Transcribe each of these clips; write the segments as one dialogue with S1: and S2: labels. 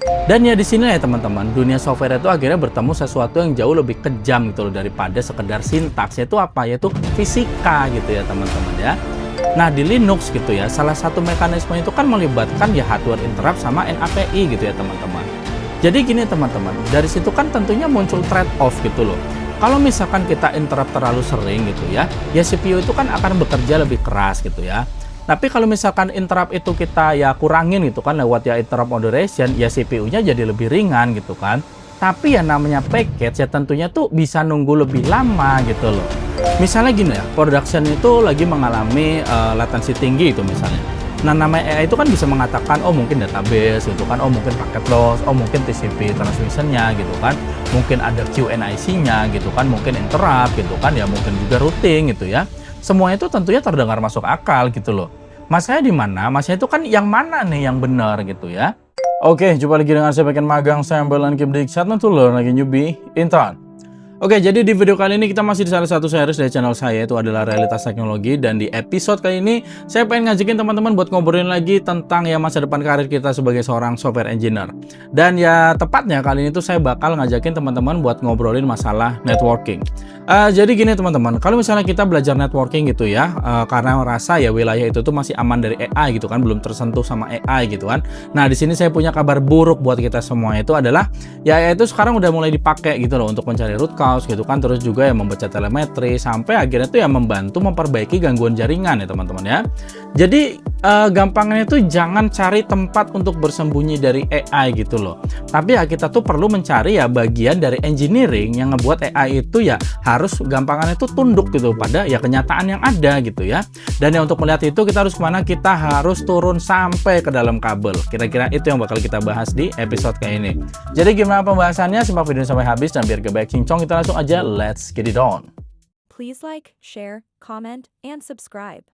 S1: Dan ya di sini ya teman-teman, dunia software itu akhirnya bertemu sesuatu yang jauh lebih kejam gitu loh daripada sekedar sintaks, yaitu apa? Yaitu fisika gitu ya teman-teman ya. Nah di Linux gitu ya, salah satu mekanisme itu kan melibatkan ya hardware interrupt sama NAPI gitu ya teman-teman. Jadi gini teman-teman, dari situ kan tentunya muncul trade off gitu loh. Kalau misalkan kita interrupt terlalu sering gitu ya CPU itu kan akan bekerja lebih keras gitu ya. Tapi kalau misalkan interrupt itu kita ya kurangin gitu kan lewat ya interrupt moderation, ya CPU-nya jadi lebih ringan gitu kan. Tapi ya namanya package ya tentunya tuh bisa nunggu lebih lama gitu loh. Misalnya gini ya, production itu lagi mengalami latency tinggi itu misalnya. Nah namanya AI itu kan bisa mengatakan oh mungkin database gitu kan, oh mungkin packet loss, oh mungkin TCP transmissionnya gitu kan, mungkin ada QNIC-nya gitu kan, mungkin interrupt gitu kan, ya mungkin juga routing gitu ya. Semua itu tentunya terdengar masuk akal gitu loh. Masalahnya di mana? Masalahnya itu kan yang mana nih yang benar gitu ya. Oke, jumpa lagi dengan saya Bagian Magang, saya Ambelan Kim Diksyat, to learn lagi newbie intern. Oke, jadi di video kali ini kita masih di salah satu series dari channel saya, itu adalah Realitas Teknologi. Dan di episode kali ini, saya pengen ngajakin teman-teman buat ngobrolin lagi tentang ya masa depan karir kita sebagai seorang software engineer. Dan ya tepatnya kali ini tuh saya bakal ngajakin teman-teman buat ngobrolin masalah networking. Jadi gini teman-teman, kalau misalnya kita belajar networking gitu ya, karena merasa ya wilayah itu tuh masih aman dari AI gitu kan, belum tersentuh sama AI gitu kan. Nah di sini saya punya kabar buruk buat kita semua, itu adalah ya AI itu sekarang udah mulai dipakai gitu loh untuk mencari root cause gitu kan, terus juga ya membaca telemetri, sampai akhirnya tuh ya membantu memperbaiki gangguan jaringan ya teman-teman ya. Jadi gampangnya itu jangan cari tempat untuk bersembunyi dari AI gitu loh. Tapi ya kita tuh perlu mencari ya bagian dari engineering yang ngebuat AI itu ya harus gampangannya itu tunduk gitu pada ya kenyataan yang ada gitu ya. Dan ya untuk melihat itu kita harus kemana? Kita harus turun sampai ke dalam kabel. Kira-kira itu yang bakal kita bahas di episode kali ini. Jadi gimana pembahasannya? Simak video sampai habis, dan biar gak banyak cincong kita langsung aja let's get it on.
S2: Please like, share, comment, and subscribe.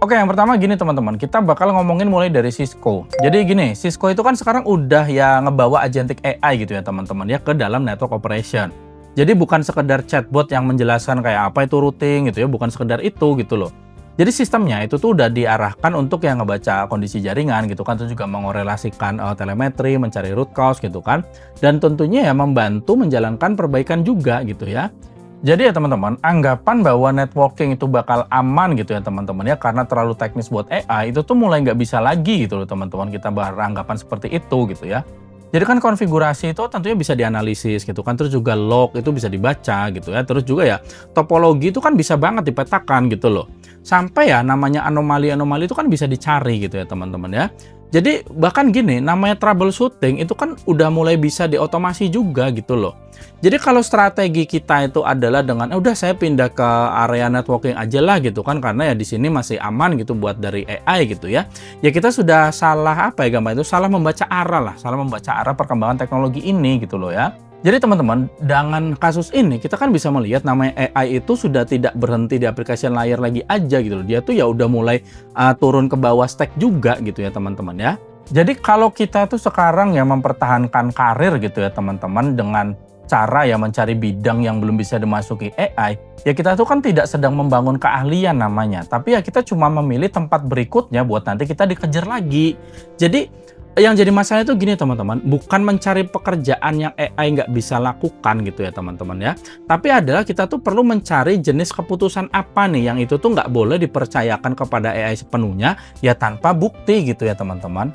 S1: Oke, yang pertama gini teman-teman, kita bakal ngomongin mulai dari Cisco. Jadi gini, Cisco itu kan sekarang udah ya ngebawa agentic AI gitu ya teman-teman ya ke dalam network operation. Jadi bukan sekedar chatbot yang menjelaskan kayak apa itu routing gitu ya, bukan sekedar itu gitu loh. Jadi sistemnya itu tuh udah diarahkan untuk yang ngebaca kondisi jaringan gitu kan, terus juga mengorelasikan telemetri, mencari root cause gitu kan, dan tentunya ya membantu menjalankan perbaikan juga gitu ya. Jadi ya teman-teman, anggapan bahwa networking itu bakal aman gitu ya teman-teman ya, karena terlalu teknis buat AI, itu tuh mulai nggak bisa lagi gitu loh teman-teman, kita beranggapan seperti itu gitu ya. Jadi kan konfigurasi itu tentunya bisa dianalisis gitu kan, terus juga log itu bisa dibaca gitu ya, terus juga ya topologi itu kan bisa banget dipetakan gitu loh. Sampai ya namanya anomali-anomali itu kan bisa dicari gitu ya teman-teman ya. Jadi bahkan gini, namanya troubleshooting itu kan udah mulai bisa diotomasi juga gitu loh. Jadi kalau strategi kita itu adalah dengan udah saya pindah ke area networking aja lah gitu kan, karena ya di sini masih aman gitu buat dari AI gitu ya. Ya kita sudah salah apa ya gambar itu, salah membaca arah lah, salah membaca arah perkembangan teknologi ini gitu loh ya. Jadi teman-teman, dengan kasus ini kita kan bisa melihat namanya AI itu sudah tidak berhenti di application layer lagi aja gitu loh. Dia tuh ya udah mulai turun ke bawah stack juga gitu ya teman-teman ya. Jadi kalau kita tuh sekarang ya mempertahankan karir gitu ya teman-teman dengan cara ya mencari bidang yang belum bisa dimasuki AI, ya kita tuh kan tidak sedang membangun keahlian namanya, tapi ya kita cuma memilih tempat berikutnya buat nanti kita dikejar lagi. Jadi yang jadi masalah itu gini teman-teman, bukan mencari pekerjaan yang AI nggak bisa lakukan gitu ya teman-teman ya, tapi adalah kita tuh perlu mencari jenis keputusan apa nih yang itu tuh nggak boleh dipercayakan kepada AI sepenuhnya ya tanpa bukti gitu ya teman-teman.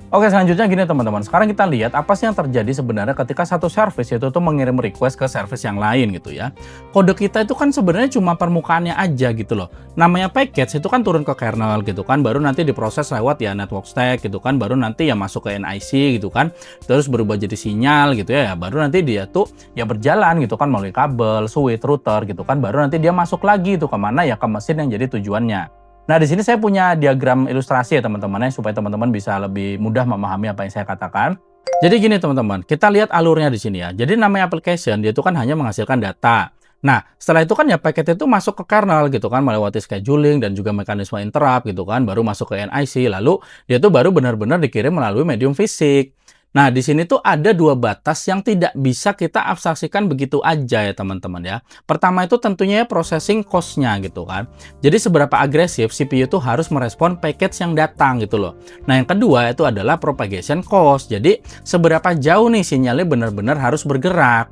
S1: Oke, selanjutnya gini teman-teman. Sekarang kita lihat apa sih yang terjadi sebenarnya ketika satu service itu tuh mengirim request ke service yang lain gitu ya. Kode kita itu kan sebenarnya cuma permukaannya aja gitu loh. Namanya package itu kan turun ke kernel gitu kan, baru nanti diproses lewat ya network stack gitu kan, baru nanti ya masuk ke NIC gitu kan, terus berubah jadi sinyal gitu ya, baru nanti dia tuh ya berjalan gitu kan melalui kabel, switch, router gitu kan, baru nanti dia masuk lagi itu kemana ya, ke mesin yang jadi tujuannya. Nah, di sini saya punya diagram ilustrasi ya teman-teman ya, supaya teman-teman bisa lebih mudah memahami apa yang saya katakan. Jadi gini teman-teman, kita lihat alurnya di sini ya. Jadi namanya application, dia itu kan hanya menghasilkan data. Nah, setelah itu kan ya paket itu masuk ke kernel gitu kan, melewati scheduling dan juga mekanisme interrupt gitu kan, baru masuk ke NIC, lalu dia tuh baru benar-benar dikirim melalui medium fisik. Nah, di sini tuh ada dua batas yang tidak bisa kita abstraksikan begitu aja ya teman-teman ya. Pertama itu tentunya ya processing cost-nya gitu kan. Jadi seberapa agresif CPU itu harus merespon package yang datang gitu loh. Nah, yang kedua itu adalah propagation cost. Jadi seberapa jauh nih sinyalnya benar-benar harus bergerak.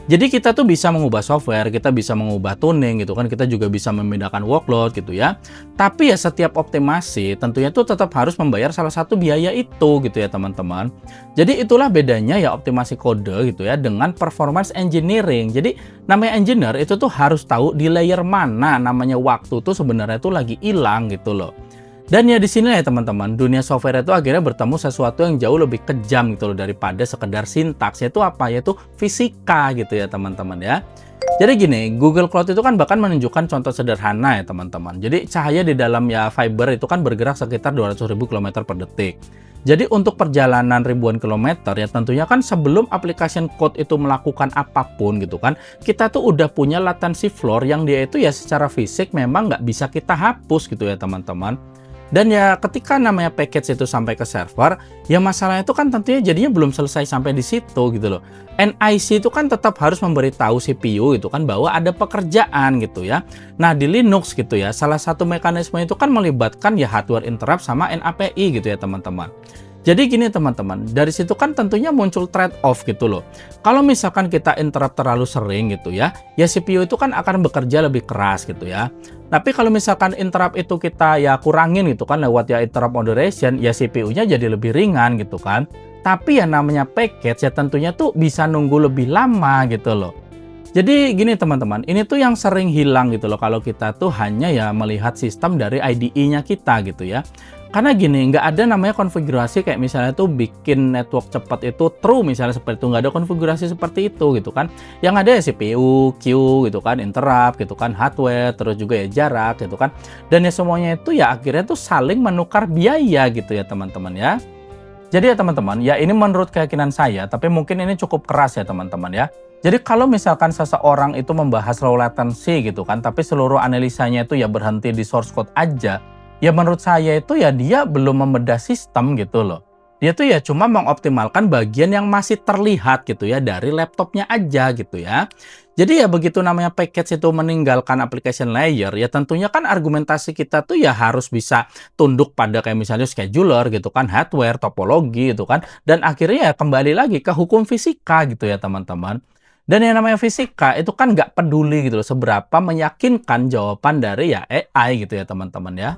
S1: Jadi kita tuh bisa mengubah software, kita bisa mengubah tuning gitu kan, kita juga bisa membedakan workload gitu ya. Tapi ya setiap optimasi tentunya tuh tetap harus membayar salah satu biaya itu gitu ya teman-teman. Jadi itulah bedanya ya optimasi kode gitu ya dengan performance engineering. Jadi namanya engineer itu tuh harus tahu di layer mana namanya waktu tuh sebenarnya tuh lagi hilang gitu loh. Dan ya di sini ya teman-teman, dunia software itu akhirnya bertemu sesuatu yang jauh lebih kejam gitu loh daripada sekedar sintaks. Yaitu apa? Yaitu fisika gitu ya teman-teman ya. Jadi gini, Google Cloud itu kan bahkan menunjukkan contoh sederhana ya teman-teman. Jadi cahaya di dalam ya fiber itu kan bergerak sekitar 200.000 km per detik. Jadi untuk perjalanan ribuan kilometer ya tentunya kan sebelum application code itu melakukan apapun gitu kan, kita tuh udah punya latency floor yang dia itu ya secara fisik memang nggak bisa kita hapus gitu ya teman-teman. Dan ya ketika namanya package itu sampai ke server, ya masalahnya itu kan tentunya jadinya belum selesai sampai di situ gitu loh. NIC itu kan tetap harus memberitahu CPU itu kan bahwa ada pekerjaan gitu ya. Nah di Linux gitu ya, salah satu mekanisme itu kan melibatkan ya hardware interrupt sama NAPI gitu ya teman-teman. Jadi gini teman-teman, dari situ kan tentunya muncul trade-off gitu loh. Kalau misalkan kita interrupt terlalu sering gitu ya CPU itu kan akan bekerja lebih keras gitu ya. Tapi kalau misalkan interrupt itu kita ya kurangin gitu kan lewat ya interrupt moderation, ya CPU-nya jadi lebih ringan gitu kan. Tapi ya namanya package ya tentunya tuh bisa nunggu lebih lama gitu loh. Jadi gini teman-teman, ini tuh yang sering hilang gitu loh kalau kita tuh hanya ya melihat sistem dari IDE-nya kita gitu ya. Karena gini, nggak ada namanya konfigurasi kayak misalnya tuh bikin network cepat itu true misalnya seperti itu. Nggak ada konfigurasi seperti itu gitu kan. Yang ada ya CPU, queue gitu kan, interrupt gitu kan, hardware, terus juga ya jarak gitu kan. Dan ya semuanya itu ya akhirnya tuh saling menukar biaya gitu ya teman-teman ya. Jadi ya teman-teman, ya ini menurut keyakinan saya, tapi mungkin ini cukup keras ya teman-teman ya. Jadi kalau misalkan seseorang itu membahas low latency gitu kan, tapi seluruh analisanya itu ya berhenti di source code aja, ya menurut saya itu ya dia belum membedah sistem gitu loh. Dia tuh ya cuma mengoptimalkan bagian yang masih terlihat gitu ya dari laptopnya aja gitu ya. Jadi ya begitu namanya package itu meninggalkan application layer, ya tentunya kan argumentasi kita tuh ya harus bisa tunduk pada kayak misalnya scheduler gitu kan, hardware, topologi gitu kan. Dan akhirnya ya kembali lagi ke hukum fisika gitu ya teman-teman. Dan yang namanya fisika itu kan nggak peduli gitu loh seberapa meyakinkan jawaban dari ya AI gitu ya teman-teman ya.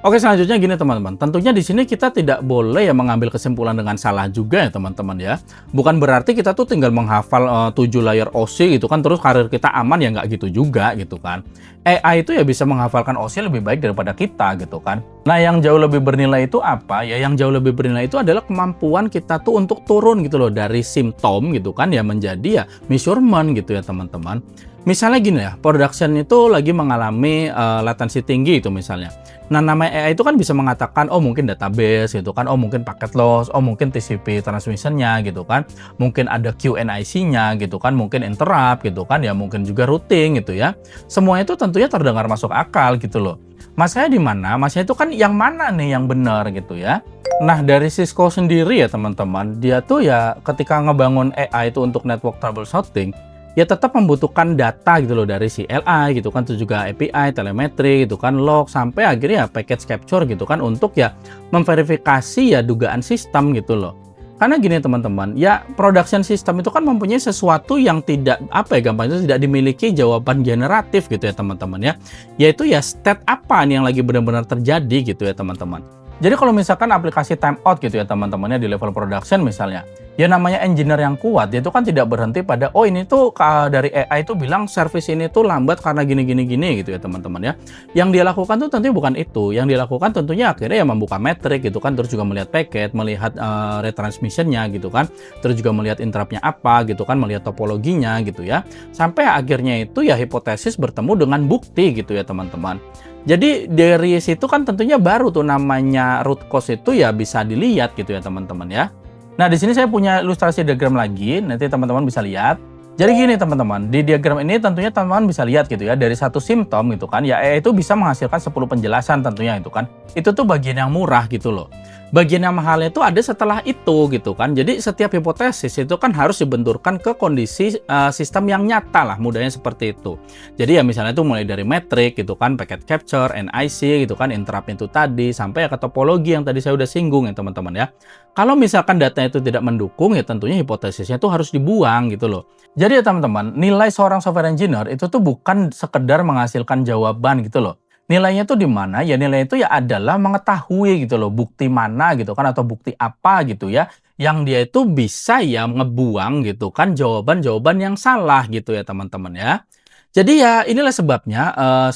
S1: Oke, selanjutnya gini teman-teman. Tentunya di sini kita tidak boleh ya mengambil kesimpulan dengan salah juga ya teman-teman ya. Bukan berarti kita tuh tinggal menghafal 7 layer OSI gitu kan terus karir kita aman, ya nggak gitu juga gitu kan. AI itu ya bisa menghafalkan OSI lebih baik daripada kita gitu kan. Nah, yang jauh lebih bernilai itu apa? Ya yang jauh lebih bernilai itu adalah kemampuan kita tuh untuk turun gitu loh dari simptom gitu kan ya menjadi ya measurement gitu ya teman-teman. Misalnya gini ya, production itu lagi mengalami latensi tinggi itu misalnya. Nah, namanya AI itu kan bisa mengatakan, oh mungkin database gitu kan, oh mungkin packet loss, oh mungkin TCP transmission-nya gitu kan, mungkin ada QNIC-nya gitu kan, mungkin interrupt gitu kan, ya mungkin juga routing gitu ya. Semuanya itu tentunya terdengar masuk akal gitu loh. Masalahnya di mana? Masalahnya itu kan yang mana nih yang benar gitu ya. Nah, dari Cisco sendiri ya teman-teman, dia tuh ya ketika ngebangun AI itu untuk network troubleshooting, ya tetap membutuhkan data gitu loh dari CLI gitu kan, terus juga API, telemetri gitu kan, log, sampai akhirnya ya package capture gitu kan untuk ya memverifikasi ya dugaan sistem gitu loh. Karena gini teman-teman, ya production system itu kan mempunyai sesuatu yang tidak apa ya gampangnya tidak dimiliki jawaban generatif gitu ya teman-teman ya. Yaitu ya state apa nih yang lagi benar-benar terjadi gitu ya teman-teman. Jadi kalau misalkan aplikasi timeout gitu ya teman-temannya di level production misalnya, Ya namanya engineer yang kuat, dia itu kan tidak berhenti pada, oh ini tuh dari AI itu bilang service ini tuh lambat karena gini gitu ya teman-teman ya. Yang dia lakukan tuh tentunya bukan itu. Yang dia lakukan tentunya akhirnya ya membuka metrik gitu kan, terus juga melihat packet, melihat retransmissionnya gitu kan, terus juga melihat interruptnya apa gitu kan, melihat topologinya gitu ya. Sampai akhirnya itu ya hipotesis bertemu dengan bukti gitu ya teman-teman. Jadi dari situ kan tentunya baru tuh namanya root cause itu ya bisa dilihat gitu ya teman-teman ya. Nah, di sini saya punya ilustrasi diagram lagi, nanti teman-teman bisa lihat. Jadi gini teman-teman, di diagram ini tentunya teman-teman bisa lihat gitu ya, dari satu simptom gitu kan, ya AI itu bisa menghasilkan 10 penjelasan tentunya itu kan. Itu tuh bagian yang murah gitu loh. Bagian yang mahalnya itu ada setelah itu gitu kan. Jadi setiap hipotesis itu kan harus dibenturkan ke kondisi sistem yang nyata lah, mudahnya seperti itu. Jadi ya misalnya itu mulai dari metrik gitu kan, packet capture, NIC gitu kan, interrupt itu tadi, sampai ya ke topologi yang tadi saya udah singgung ya teman-teman ya. Kalau misalkan data itu tidak mendukung ya tentunya hipotesisnya itu harus dibuang gitu loh. Jadi ya teman-teman, nilai seorang software engineer itu tuh bukan sekedar menghasilkan jawaban gitu loh. Nilainya tuh di mana? Ya nilai itu ya adalah mengetahui gitu loh, bukti mana gitu kan, atau bukti apa gitu ya, yang dia itu bisa ya ngebuang gitu kan jawaban-jawaban yang salah gitu ya teman-teman ya. Jadi ya inilah sebabnya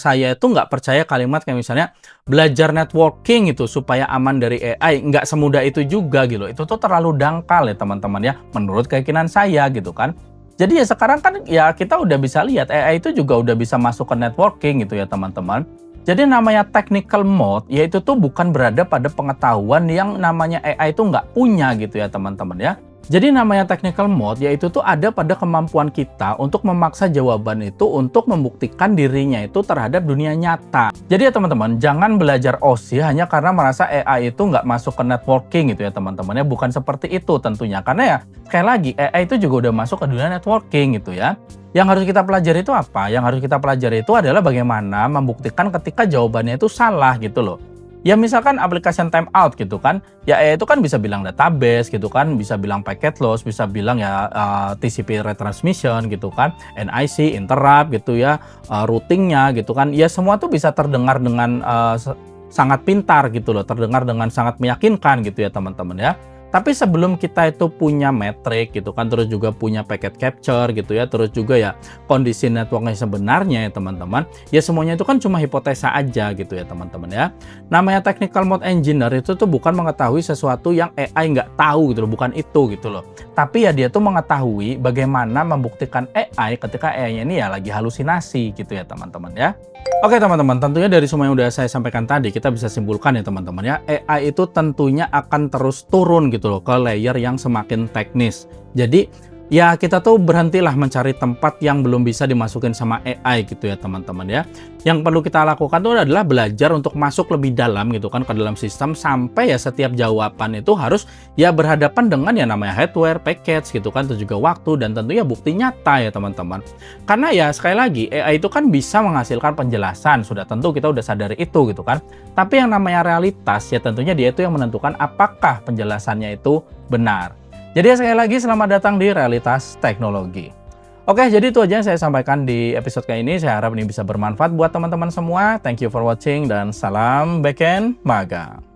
S1: saya itu nggak percaya kalimat kayak misalnya belajar networking itu supaya aman dari AI. Nggak semudah itu juga gitu. Itu tuh terlalu dangkal ya teman-teman ya, menurut keyakinan saya gitu kan. Jadi ya sekarang kan ya kita udah bisa lihat AI itu juga udah bisa masuk ke networking gitu ya teman-teman. Jadi namanya technical mode yaitu tuh bukan berada pada pengetahuan yang namanya AI itu nggak punya gitu ya teman-teman ya. Jadi namanya technical mode yaitu tuh ada pada kemampuan kita untuk memaksa jawaban itu untuk membuktikan dirinya itu terhadap dunia nyata. Jadi ya teman-teman, jangan belajar OSI hanya karena merasa AI itu nggak masuk ke networking gitu ya teman-teman ya. Bukan seperti itu tentunya. Karena ya sekali lagi AI itu juga udah masuk ke dunia networking gitu ya. Yang harus kita pelajari itu apa? Yang harus kita pelajari itu adalah bagaimana membuktikan ketika jawabannya itu salah gitu loh. Ya misalkan application timeout gitu kan, ya AI itu kan bisa bilang database gitu kan, bisa bilang packet loss, bisa bilang ya TCP retransmission gitu kan, NIC, interrupt gitu ya, routingnya gitu kan, ya semua tuh bisa terdengar dengan sangat pintar gitu loh, terdengar dengan sangat meyakinkan gitu ya teman-teman ya. Tapi sebelum kita itu punya metrik gitu kan, terus juga punya packet capture gitu ya, terus juga ya kondisi networknya sebenarnya ya teman-teman, ya semuanya itu kan cuma hipotesa aja gitu ya teman-teman ya. Namanya technical mode engineer itu tuh bukan mengetahui sesuatu yang AI nggak tahu gitu loh, bukan itu gitu loh. Tapi ya dia tuh mengetahui bagaimana membuktikan AI ketika AI-nya ini ya lagi halusinasi gitu ya teman-teman ya. Oke teman-teman, tentunya dari semua yang udah saya sampaikan tadi, kita bisa simpulkan ya teman-teman ya, AI itu tentunya akan terus turun gitu loh ke layer yang semakin teknis. Jadi ya kita tuh berhentilah mencari tempat yang belum bisa dimasukin sama AI gitu ya teman-teman ya. Yang perlu kita lakukan tuh adalah belajar untuk masuk lebih dalam gitu kan ke dalam sistem, sampai ya setiap jawaban itu harus ya berhadapan dengan ya namanya hardware, package gitu kan, terus juga waktu dan tentunya bukti nyata ya teman-teman. Karena ya sekali lagi AI itu kan bisa menghasilkan penjelasan, sudah tentu kita udah sadari itu gitu kan. Tapi yang namanya realitas ya tentunya dia itu yang menentukan apakah penjelasannya itu benar. Jadi sekali lagi selamat datang di Realitas Teknologi. Oke, jadi itu aja yang saya sampaikan di episode kali ini. Saya harap ini bisa bermanfaat buat teman-teman semua. Thank you for watching dan salam backend magang.